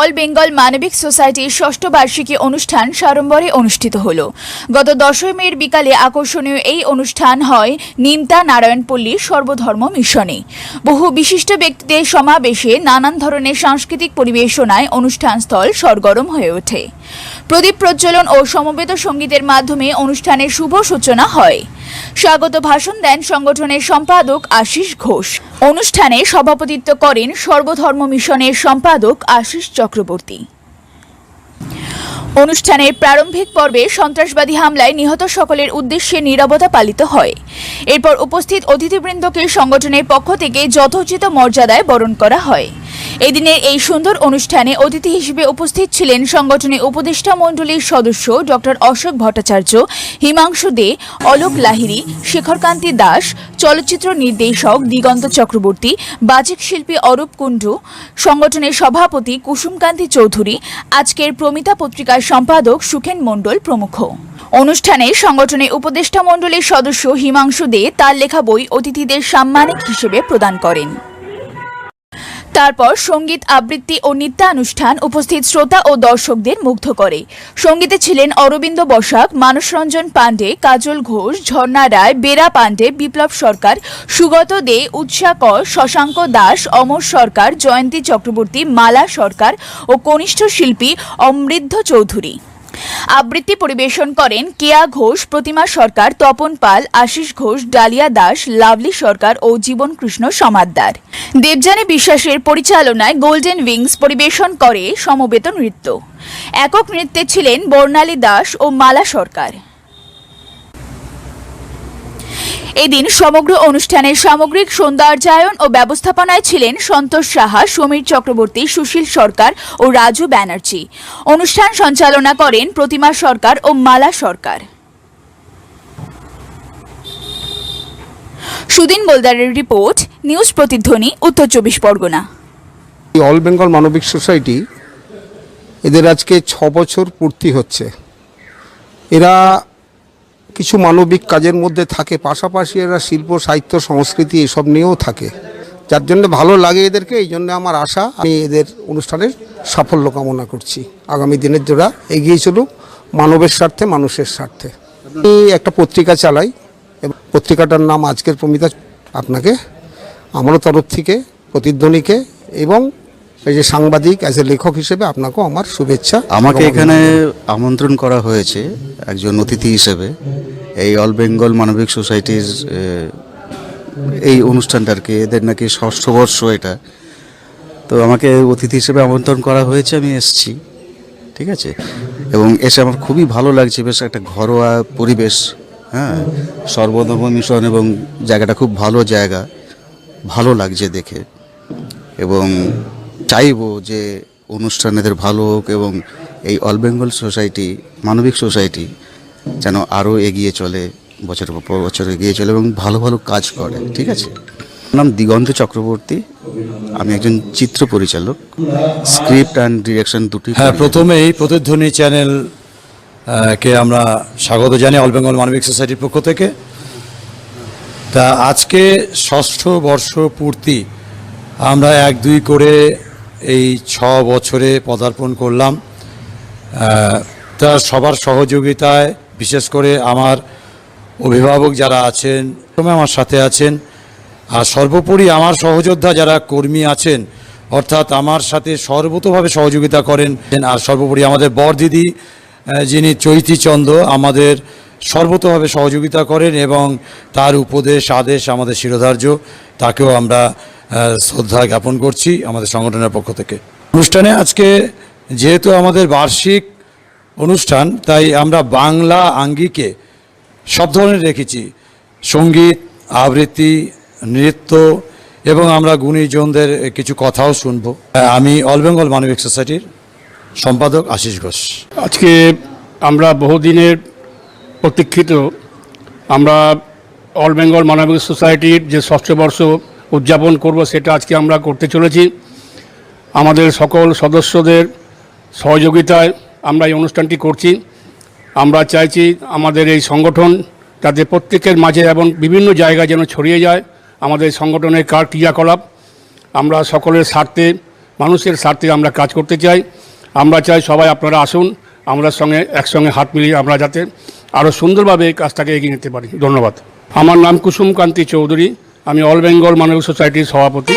All Bengal মানবিক সোসাইটির ষষ্ঠ বার্ষিকী অনুষ্ঠান সাড়ম্বরে অনুষ্ঠিত হল। গত 10 মের বিকালে আকর্ষণীয় এই অনুষ্ঠান হয় নিমতা নারায়ণপল্লী সর্বধর্ম মিশনে। বহু বিশিষ্ট ব্যক্তিদের সমাবেশে নানান ধরনের সাংস্কৃতিক পরিবেশনায় অনুষ্ঠানস্থল সরগরম হয়ে ওঠে। প্রদীপ প্রজ্বলন ও সমবেত সঙ্গীতের মাধ্যমে অনুষ্ঠানের শুভ সূচনা হয়। স্বাগত ভাষণ দেন সংগঠনের সম্পাদক আশিস ঘোষ। অনুষ্ঠানে সভাপতিত্ব করেন সর্বধর্ম মিশনের সম্পাদক আশিস চক্রবর্তী। অনুষ্ঠানের প্রারম্ভিক পর্বে সন্ত্রাসবাদী হামলায় নিহত সকলের উদ্দেশ্যে নীরবতা পালিত হয়। এরপর উপস্থিত অতিথিবৃন্দকে সংগঠনের পক্ষ থেকে যথোচিত মর্যাদায় বরণ করা হয়। এদিনের এই সুন্দর অনুষ্ঠানে অতিথি হিসেবে উপস্থিত ছিলেন সংগঠনের উপদেষ্টা মণ্ডলীর সদস্য ডক্টর অশোক ভট্টাচার্য, হিমাংশু দে, অলোক লাহিড়ী, শেখরকান্তি দাস, চলচ্চিত্র নির্দেশক দিগন্ত চক্রবর্তী, বাচিক শিল্পী অরূপ কুণ্ডু, সংগঠনের সভাপতি কুসুমকান্তি চৌধুরী, আজকের প্রমিতা পত্রিকার সম্পাদক সুখেন মণ্ডল প্রমুখ। অনুষ্ঠানে সংগঠনের উপদেষ্টা মণ্ডলীর সদস্য হিমাংশু দে তার লেখা বই অতিথিদের সাম্মানিক হিসেবে প্রদান করেন। তারপর সঙ্গীত আবৃত্তি ও নৃত্যানুষ্ঠান উপস্থিত শ্রোতা ও দর্শকদের মুগ্ধ করে। সঙ্গীতে ছিলেন অরবিন্দ বসাক, মানস রঞ্জন পাণ্ডে, কাজল ঘোষ, ঝর্ণা রায়, বেরা পাণ্ডে, বিপ্লব সরকার, সুগত দে, উৎসা কর, শশাঙ্ক দাস, অমর সরকার, জয়ন্তী চক্রবর্তী, মালা সরকার ও কনিষ্ঠ শিল্পী অমৃদ্ধ চৌধুরী। আবৃত্তি পরিবেশন করেন কেয়া ঘোষ, প্রতিমা সরকার, তপন পাল, আশিস ঘোষ, ডালিয়া দাস, লাভলি সরকার ও জীবন কৃষ্ণ সমাদ্দার। দেবযানী বিশ্বাসের পরিচালনায় গোল্ডেন উইংস পরিবেশন করে সমবেত নৃত্য। একক নৃত্যে ছিলেন বর্ণালী দাস ও মালা সরকার। এদিন সমগ্র অনুষ্ঠানের সামগ্রিক সৌন্দর্যায়ন ও ব্যবস্থাপনায় ছিলেন সন্তোষ সাহা, সমীর চক্রবর্তী, সুশীল সরকার ও রাজু ব্যানার্জি। অনুষ্ঠান সঞ্চালনা করেন প্রতিমা সরকার ও মালা সরকার। সুদিন গোলদারের রিপোর্ট, নিউজ প্রতিধ্বনি, উত্তর 24 পরগনা। অল বেঙ্গল মানবিক সোসাইটি এদের আজকে 6 বছর পূর্তি হচ্ছে। এরা কিছু মানবিক কাজের মধ্যে থাকে, পাশাপাশি এরা শিল্প, সাহিত্য, সংস্কৃতি এসব নিয়েও থাকে, যার জন্য ভালো লাগে এদেরকে। এই জন্য আমার আশা, আমি এদের অনুষ্ঠানের সাফল্য কামনা করছি। আগামী দিনের জোড়া এগিয়ে চলুক মানবের স্বার্থে, মানুষের স্বার্থে। আমি একটা পত্রিকা চালাই এবং পত্রিকাটার নাম আজকের প্রমিতা। আপনাকে আমারও তরফ থেকে, প্রতিধ্বনিকে এবং এই যে সাংবাদিক অ্যাজ এ লেখক হিসেবে আপনাকেও আমার শুভেচ্ছা। আমাকে এখানে আমন্ত্রণ করা হয়েছে একজন অতিথি হিসেবে এই অল বেঙ্গল মানবিক সোসাইটির এই অনুষ্ঠানটাকে, এদের নাকি 6ষ্ঠ বর্ষ এটা। তো আমাকে অতিথি হিসেবে আমন্ত্রণ করা হয়েছে, আমি এসেছি, ঠিক আছে। এবং এসে আমার খুবই ভালো লাগছে, বেশ একটা ঘরোয়া পরিবেশ, হ্যাঁ, সর্বধর্ম মিশন, এবং জায়গাটা খুব ভালো জায়গা, ভালো লাগছে দেখে। এবং চাইবো যে অনুষ্ঠান এদের ভালো হোক এবং এই অল বেঙ্গল সোসাইটি, মানবিক সোসাইটি যেন আরও এগিয়ে চলে, বছরের পর বছর এগিয়ে চলে এবং ভালো ভালো কাজ করে, ঠিক আছে। নাম দিগন্ত চক্রবর্তী, আমি একজন চিত্র পরিচালক, স্ক্রিপ্ট অ্যান্ড ডিরেকশন দুটি। হ্যাঁ, প্রথমেই প্রতিধ্বনি চ্যানেল কে আমরা স্বাগত জানাই অল বেঙ্গল মানবিক সোসাইটির পক্ষ থেকে। তা আজকে 6ষ্ঠ বর্ষ পূর্তি, আমরা 1-2 করে এই 6 বছরে পদার্পণ করলাম। তা সবার সহযোগিতায়, বিশেষ করে আমার অভিভাবক যারা আছেন, আমার সাথে আছেন, আর সর্বোপরি আমার সহযোদ্ধা যারা কর্মী আছেন, অর্থাৎ আমার সাথে সর্বতোভাবে সহযোগিতা করেন। আর সর্বোপরি আমাদের বরদিদি যিনি চৈতিচন্দ্র, আমাদের সর্বতোভাবে সহযোগিতা করেন এবং তার উপদেশ আদেশ আমাদের শিরোধার্য, তাকেও আমরা শ্রদ্ধা জ্ঞাপন করছি আমাদের সংগঠনের পক্ষ থেকে। অনুষ্ঠানে আজকে যেহেতু আমাদের বার্ষিক অনুষ্ঠান, তাই আমরা বাংলা আঙ্গিকে সব ধরনের রেখেছি, সঙ্গীত, আবৃত্তি, নৃত্য এবং আমরা গুণীজনদের কিছু কথাও শুনব। আমি অল বেঙ্গল মানবিক সোসাইটির সম্পাদক আশিস ঘোষ। আজকে আমরা বহুদিনের প্রতীক্ষিত আমরা অল বেঙ্গল মানবিক সোসাইটির যে ষষ্ঠ বর্ষ উদযাপন করব সেটা আজকে আমরা করতে চলেছি। আমাদের সকল সদস্যদের সহযোগিতায় আমরা এই অনুষ্ঠানটি করছি। আমরা চাইছি আমাদের এই সংগঠন যাতে প্রত্যেকের মাঝে এবং বিভিন্ন জায়গায় যেন ছড়িয়ে যায় আমাদের সংগঠনের ক্রিয়াকলাপ। আমরা সকলের স্বার্থে, মানুষের স্বার্থে আমরা কাজ করতে চাই। আমরা চাই সবাই আপনারা আসুন, আমরা একসঙ্গে হাত মিলিয়ে আমরা যাতে আরও সুন্দরভাবে এই কাজটাকে এগিয়ে নিতে পারি। ধন্যবাদ। আমার নাম কুসুম কান্তি চৌধুরী, আমি অল বেঙ্গল মানবিক সোসাইটির সভাপতি।